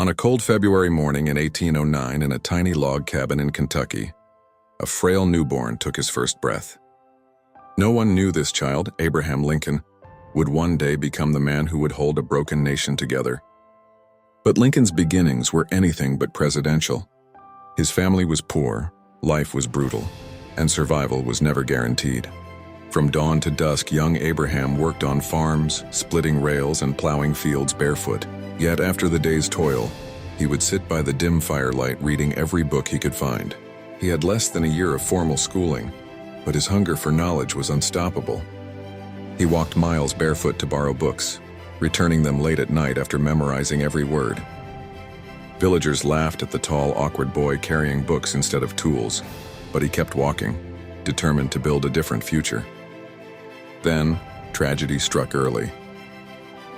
On a cold February morning in 1809 in a tiny log cabin in Kentucky, a frail newborn took his first breath. No one knew this child, Abraham Lincoln, would one day become the man who would hold a broken nation together. But Lincoln's beginnings were anything but presidential. His family was poor, life was brutal, and survival was never guaranteed. From dawn to dusk, young Abraham worked on farms, splitting rails and plowing fields barefoot. Yet after the day's toil, he would sit by the dim firelight reading every book he could find. He had less than a year of formal schooling, but his hunger for knowledge was unstoppable. He walked miles barefoot to borrow books, returning them late at night after memorizing every word. Villagers laughed at the tall, awkward boy carrying books instead of tools, but he kept walking, determined to build a different future. Then, tragedy struck early.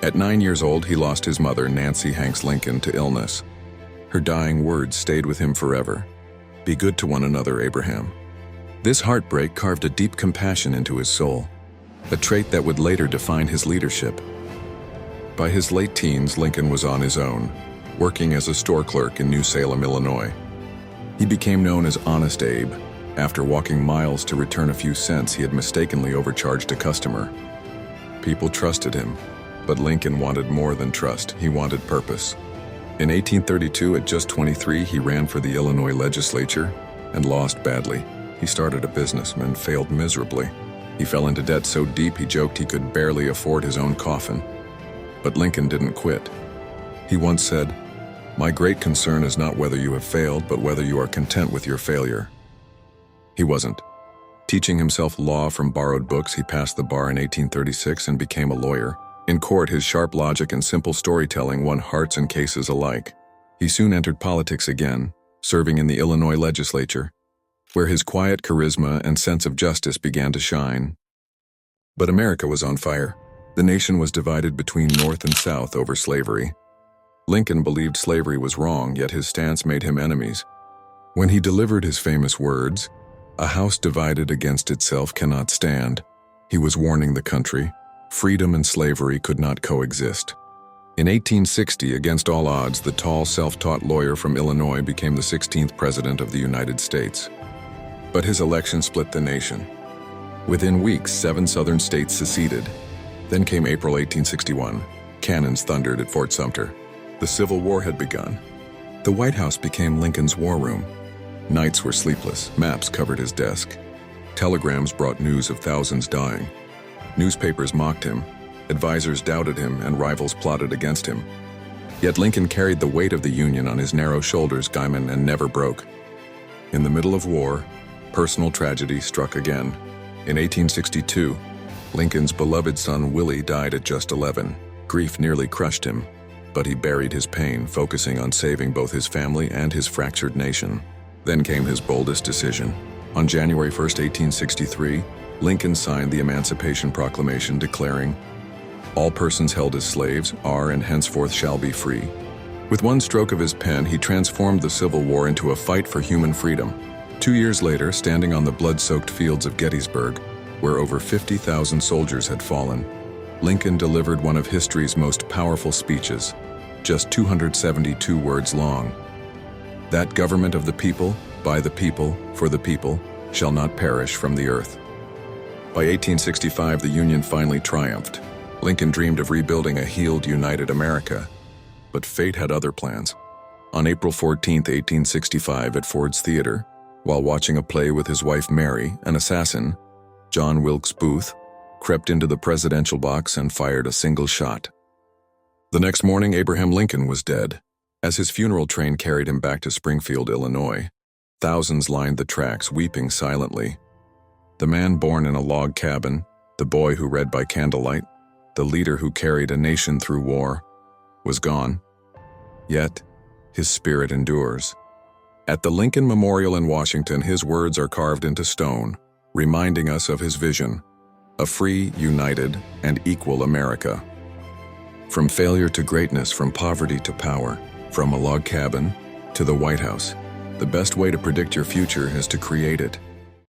At 9 years old, he lost his mother, Nancy Hanks Lincoln, to illness. Her dying words stayed with him forever. "Be good to one another, Abraham." This heartbreak carved a deep compassion into his soul, a trait that would later define his leadership. By his late teens, Lincoln was on his own, working as a store clerk in New Salem, Illinois. He became known as Honest Abe. After walking miles to return a few cents, he had mistakenly overcharged a customer. People trusted him, but Lincoln wanted more than trust. He wanted purpose. In 1832, at just 23, he ran for the Illinois legislature and lost badly. He started a business and failed miserably. He fell into debt so deep he joked he could barely afford his own coffin. But Lincoln didn't quit. He once said, "My great concern is not whether you have failed, but whether you are content with your failure." He wasn't. Teaching himself law from borrowed books, he passed the bar in 1836 and became a lawyer. In court, his sharp logic and simple storytelling won hearts and cases alike. He soon entered politics again, serving in the Illinois legislature, where his quiet charisma and sense of justice began to shine. But America was on fire. The nation was divided between North and South over slavery. Lincoln believed slavery was wrong, yet his stance made him enemies. When he delivered his famous words, "A house divided against itself cannot stand," he was warning the country. Freedom and slavery could not coexist. In 1860, against all odds, the tall, self-taught lawyer from Illinois became the 16th president of the United States. But his election split the nation. Within weeks, 7 southern states seceded. Then came April 1861. Cannons thundered at Fort Sumter. The Civil War had begun. The White House became Lincoln's war room. Nights were sleepless. Maps covered his desk. Telegrams brought news of thousands dying. Newspapers mocked him, advisors doubted him, and rivals plotted against him. Yet Lincoln carried the weight of the Union on his narrow shoulders, Gaiman, and never broke. In the middle of war, personal tragedy struck again. In 1862, Lincoln's beloved son Willie died at just 11. Grief nearly crushed him, but he buried his pain, focusing on saving both his family and his fractured nation. Then came his boldest decision. On January 1, 1863, Lincoln signed the Emancipation Proclamation declaring, "All persons held as slaves are and henceforth shall be free." With one stroke of his pen, he transformed the Civil War into a fight for human freedom. 2 years later, standing on the blood-soaked fields of Gettysburg, where over 50,000 soldiers had fallen, Lincoln delivered one of history's most powerful speeches, just 272 words long. "That government of the people, by the people, for the people, shall not perish from the earth." By 1865, the Union finally triumphed. Lincoln dreamed of rebuilding a healed, united America, but fate had other plans. On April 14, 1865, at Ford's Theater, while watching a play with his wife Mary, an assassin, John Wilkes Booth, crept into the presidential box and fired a single shot. The next morning, Abraham Lincoln was dead. As his funeral train carried him back to Springfield, Illinois, thousands lined the tracks, weeping silently. The man born in a log cabin, the boy who read by candlelight, the leader who carried a nation through war, was gone. Yet, his spirit endures. At the Lincoln Memorial in Washington, his words are carved into stone, reminding us of his vision, a free, united, and equal America. From failure to greatness, from poverty to power, from a log cabin to the White House, the best way to predict your future is to create it.